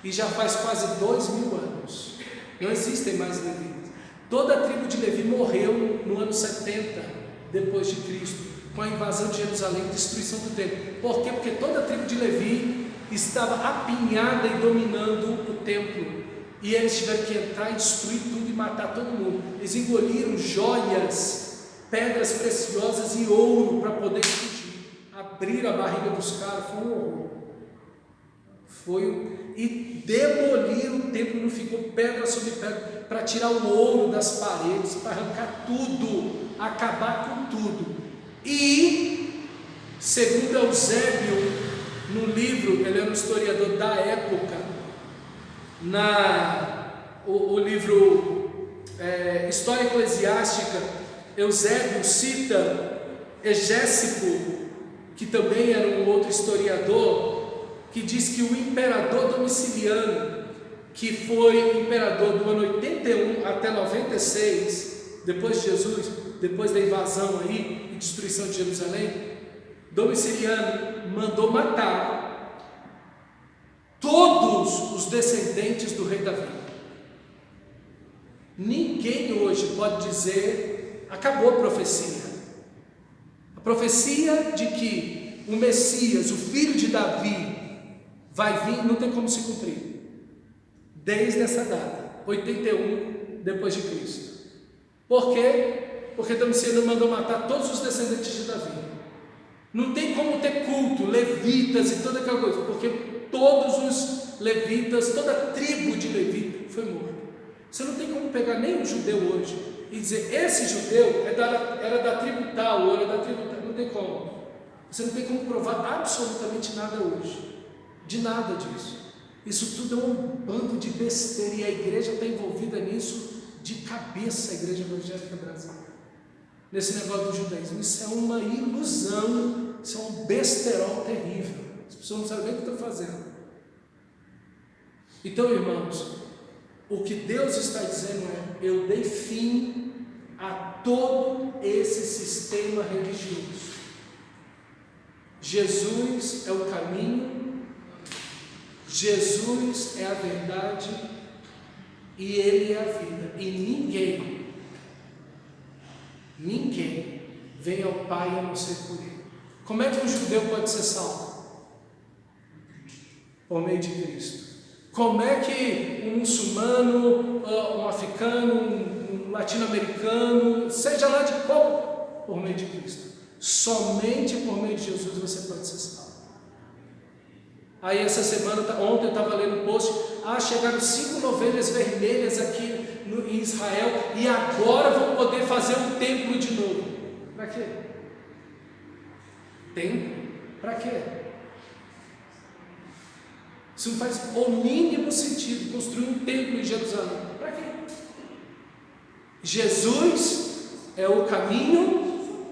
E já faz quase 2000 anos. Não existem mais levitas. Toda a tribo de Levi morreu no ano 70 depois de Cristo, com a invasão de Jerusalém e destruição do templo. Por quê? Porque toda a tribo de Levi estava apinhada e dominando o templo. E eles tiveram que entrar e destruir tudo e matar todo mundo. Eles engoliram joias, pedras preciosas e ouro para poder fugir. Abriram a barriga dos caras, foi um horror. E demoliram o templo, não ficou pedra sobre pedra, para tirar o ouro das paredes, para arrancar tudo, acabar com tudo. E, segundo Eusébio, no livro, ele era um historiador da época, o livro História Eclesiástica, Eusébio cita Egésipo, que também era um outro historiador, que diz que o imperador Domiciliano, que foi imperador do ano 81 até 96, depois de Jesus, depois da invasão aí e destruição de Jerusalém, Domiciliano mandou matar todos os descendentes do rei Davi. Ninguém hoje pode dizer: acabou a profecia. A profecia de que o Messias, o filho de Davi, vai vir, não tem como se cumprir. Desde essa data, 81 depois de Cristo. Por quê? Porque Domiciano mandou matar todos os descendentes de Davi. Não tem como ter culto, levitas e toda aquela coisa, porque todos os levitas, toda a tribo de Levi foi morta. Você não tem como pegar nem um judeu hoje e dizer: esse judeu era da tribo tal, ou era da tribo tal. Não tem como. Você não tem como provar absolutamente nada hoje. De nada disso. Isso tudo é um bando de besteira, e a igreja está envolvida nisso de cabeça, a igreja evangélica brasileira, nesse negócio do judaísmo. Isso é uma ilusão, isso é um besterol terrível. As pessoas não sabem nem o que estão fazendo. Então, irmãos, o que Deus está dizendo é: eu dei fim a todo esse sistema religioso. Jesus é o caminho, Jesus é a verdade e Ele é a vida. E ninguém vem ao Pai a não ser por Ele. Como é que um judeu pode ser salvo? Por meio de Cristo. Como é que um muçulmano, um africano, um latino-americano, seja lá de qual, por meio de Cristo? Somente por meio de Jesus você pode ser salvo. Aí essa semana, ontem eu estava lendo um post: chegaram 5 ovelhas vermelhas aqui em Israel e agora vão poder fazer um templo de novo. Para quê? Templo? Para quê? Isso não faz o mínimo sentido, construir um templo em Jerusalém. Para quê? Jesus é o caminho,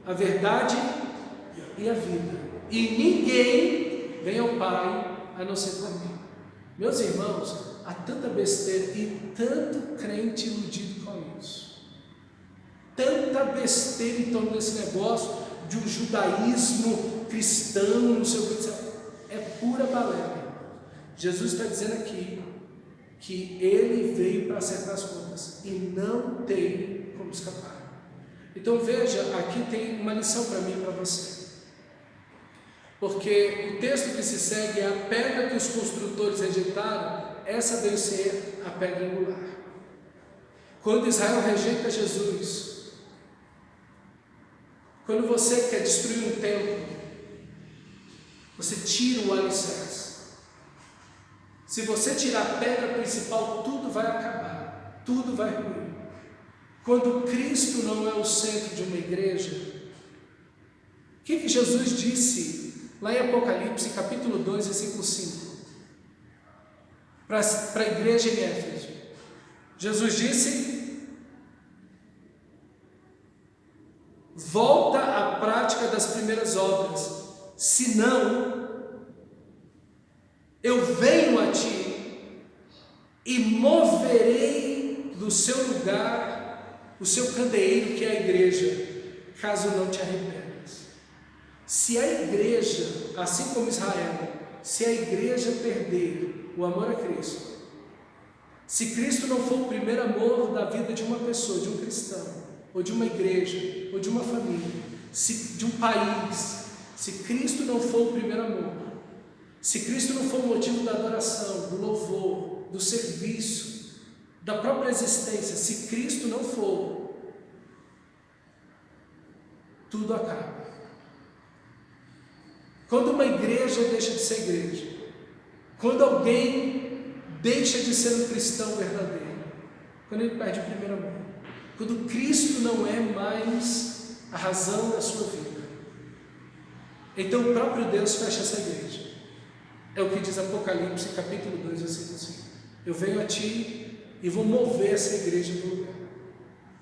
a verdade e a vida. E ninguém vem ao Pai a não ser por mim. Meus irmãos, há tanta besteira e tanto crente iludido com isso. Tanta besteira em torno desse negócio de um judaísmo cristão, não sei o que. É pura balela. Jesus está dizendo aqui que Ele veio para acertar as contas e não tem como escapar. Então veja, aqui tem uma lição para mim e para você. Porque o texto que se segue é a pedra que os construtores rejeitaram, essa veio ser a pedra angular. Quando Israel rejeita Jesus, quando você quer destruir um templo, você tira o alicerce. Se você tirar a pedra principal, tudo vai acabar, tudo vai ruir. Quando Cristo não é o centro de uma igreja, o que Jesus disse lá em Apocalipse, capítulo 2, versículo 5, para a igreja em Éfeso? Jesus disse: volta à prática das primeiras obras, senão eu venho a ti e moverei do seu lugar o seu candeeiro, que é a igreja, caso não te arrependas. Se a igreja, assim como Israel, se a igreja perder o amor a Cristo, se Cristo não for o primeiro amor da vida de uma pessoa, de um cristão, ou de uma igreja, ou de uma família, de um país, se Cristo não for o primeiro amor, se Cristo não for o motivo da adoração, do louvor, do serviço, da própria existência, se Cristo não for, tudo acaba. Quando uma igreja deixa de ser igreja, quando alguém deixa de ser um cristão verdadeiro, quando ele perde o primeiro amor, quando Cristo não é mais a razão da sua vida, então o próprio Deus fecha essa igreja. É o que diz Apocalipse, capítulo 2, versículo 5. Eu venho a ti e vou mover essa igreja do lugar.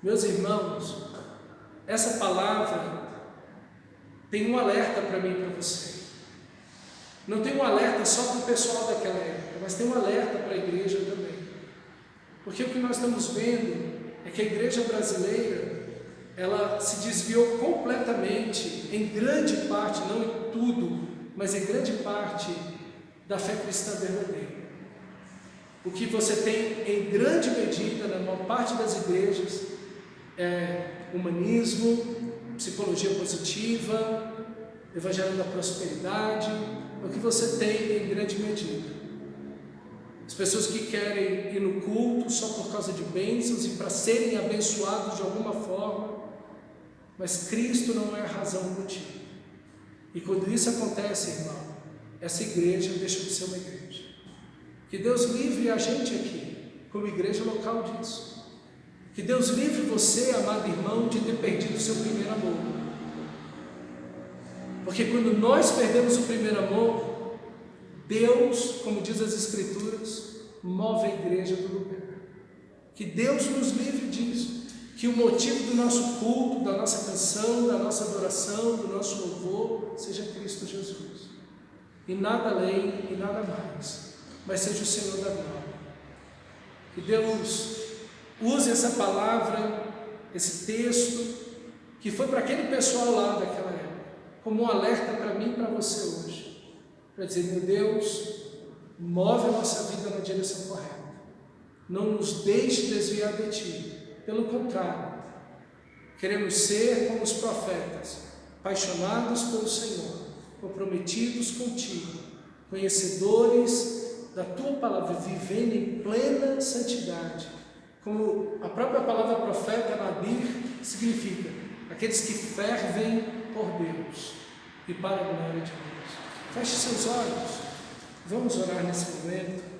Meus irmãos, essa palavra tem um alerta para mim e para você. Não tem um alerta só para o pessoal daquela época, mas tem um alerta para a igreja também. Porque o que nós estamos vendo é que a igreja brasileira, ela se desviou completamente, em grande parte, não em tudo, mas em grande parte, da fé cristã verdadeira. O que você tem em grande medida, na maior parte das igrejas, é humanismo, psicologia positiva, evangelho da prosperidade, é o que você tem em grande medida. As pessoas que querem ir no culto só por causa de bênçãos e para serem abençoados de alguma forma, mas Cristo não é a razão, o motivo. E quando isso acontece, irmão, essa igreja deixa de ser uma igreja. Que Deus livre a gente aqui, como igreja local disso. Que Deus livre você, amado irmão, de ter perdido o seu primeiro amor. Porque quando nós perdemos o primeiro amor, Deus, como diz as Escrituras, move a igreja do lugar. Que Deus nos livre disso. Que o motivo do nosso culto, da nossa canção, da nossa adoração, do nosso louvor, seja Cristo Jesus. E nada além e nada mais, mas seja o Senhor da glória. Que Deus use essa palavra, esse texto, que foi para aquele pessoal lá daquela época, como um alerta para mim e para você hoje, para dizer: meu Deus, move a nossa vida na direção correta, não nos deixe desviar de Ti. Pelo contrário, queremos ser como os profetas, apaixonados pelo Senhor, comprometidos contigo, conhecedores da Tua palavra, vivendo em plena santidade, como a própria palavra profeta, Nabir, significa aqueles que fervem por Deus e para a glória de Deus. Feche seus olhos, vamos orar nesse momento.